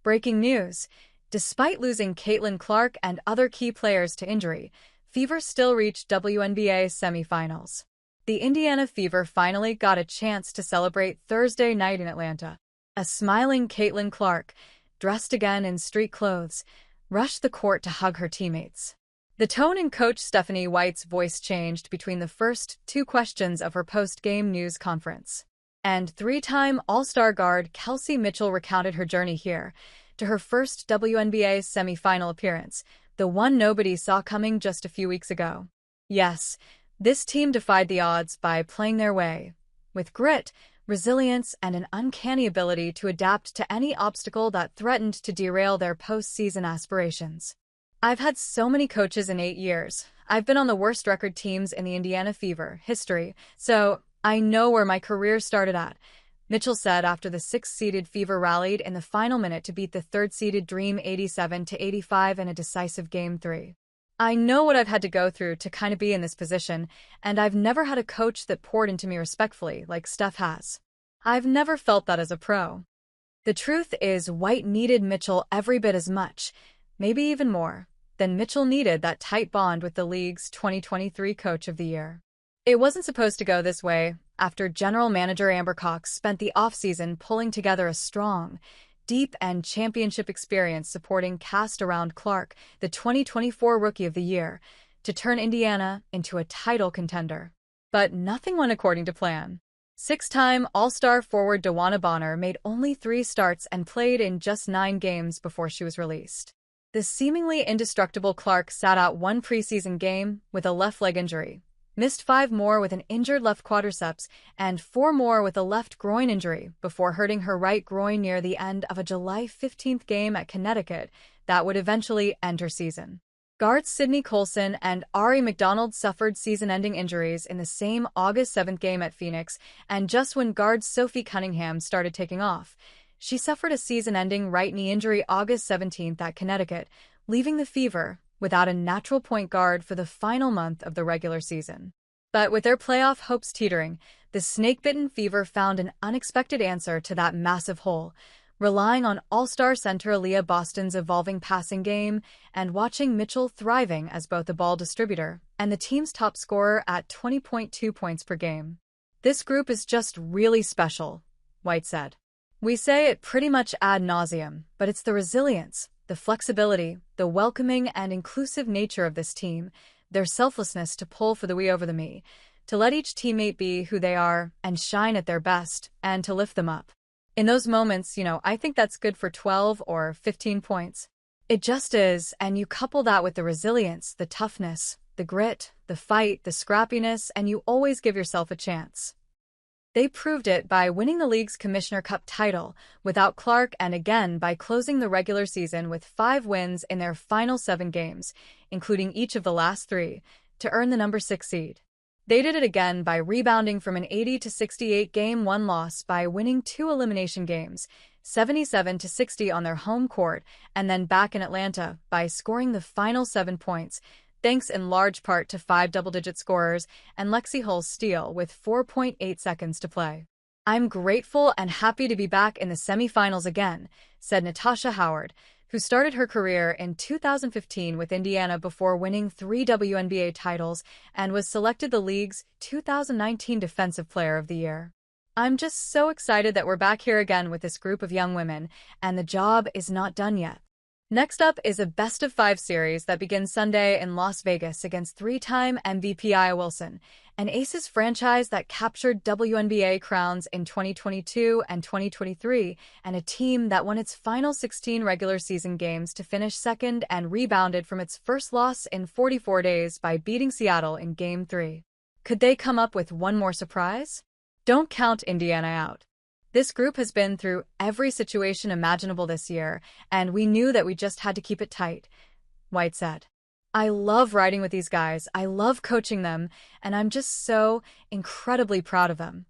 Breaking news. Despite losing Caitlin Clark and other key players to injury, Fever still reached WNBA semifinals. The Indiana Fever finally got a chance to celebrate Thursday night in Atlanta. A smiling Caitlin Clark, dressed again in street clothes, rushed the court to hug her teammates. The tone in Coach Stephanie White's voice changed between the first two questions of her post-game news conference. And three-time All-Star guard Kelsey Mitchell recounted her journey here, to her first WNBA semifinal appearance, the one nobody saw coming just a few weeks ago. Yes, this team defied the odds by playing their way, with grit, resilience, and an uncanny ability to adapt to any obstacle that threatened to derail their postseason aspirations. I've had so many coaches in 8 years. I've been on the worst record teams in the Indiana Fever history, so I know where my career started at, Mitchell said after the 6th-seeded Fever rallied in the final minute to beat the 3rd-seeded Dream 87-85 in a decisive Game 3. I know what I've had to go through to kind of be in this position, and I've never had a coach that poured into me respectfully like Steph has. I've never felt that as a pro. The truth is, White needed Mitchell every bit as much, maybe even more, than Mitchell needed that tight bond with the league's 2023 Coach of the Year. It wasn't supposed to go this way after general manager Amber Cox spent the offseason pulling together a strong, deep and championship experience supporting cast around Clark, the 2024 Rookie of the Year, to turn Indiana into a title contender. But nothing went according to plan. 6-time All-Star forward DeWanna Bonner made only 3 starts and played in just 9 games before she was released. The seemingly indestructible Clark sat out 1 preseason game with a left leg injury, missed 5 more with an injured left quadriceps, and 4 more with a left groin injury before hurting her right groin near the end of a July 15th game at Connecticut that would eventually end her season. Guards Sydney Colson and Ari McDonald suffered season-ending injuries in the same August 7th game at Phoenix, and just when guard Sophie Cunningham started taking off, she suffered a season-ending right knee injury August 17th at Connecticut, leaving the Fever without a natural point guard for the final month of the regular season. But with their playoff hopes teetering, the snake-bitten Fever found an unexpected answer to that massive hole, relying on All-Star center Aaliyah Boston's evolving passing game and watching Mitchell thriving as both the ball distributor and the team's top scorer at 20.2 points per game. "This group is just really special," White said. "We say it pretty much ad nauseum, but it's the resilience, the flexibility, the welcoming and inclusive nature of this team, their selflessness to pull for the we over the me, to let each teammate be who they are and shine at their best, and to lift them up. In those moments, I think that's good for 12 or 15 points. It just is, and you couple that with the resilience, the toughness, the grit, the fight, the scrappiness, and you always give yourself a chance." They proved it by winning the league's Commissioner Cup title without Clark and again by closing the regular season with 5 wins in their final 7 games, including each of the last 3, to earn the number 6 seed. They did it again by rebounding from an 80-68 Game 1 loss by winning 2 elimination games, 77-60 on their home court, and then back in Atlanta by scoring the final 7 points, thanks in large part to 5 double-digit scorers and Lexi Hull's steal with 4.8 seconds to play. "I'm grateful and happy to be back in the semifinals again," said Natasha Howard, who started her career in 2015 with Indiana before winning 3 WNBA titles and was selected the league's 2019 Defensive Player of the Year. "I'm just so excited that we're back here again with this group of young women, and the job is not done yet." Next up is a best-of-5 series that begins Sunday in Las Vegas against 3-time MVP Aya Wilson, an Aces franchise that captured WNBA crowns in 2022 and 2023, and a team that won its final 16 regular season games to finish second and rebounded from its first loss in 44 days by beating Seattle in Game 3. Could they come up with one more surprise? Don't count Indiana out. This group has been through every situation imaginable this year, and we knew that we just had to keep it tight, White said. "I love riding with these guys, I love coaching them, and I'm just so incredibly proud of them."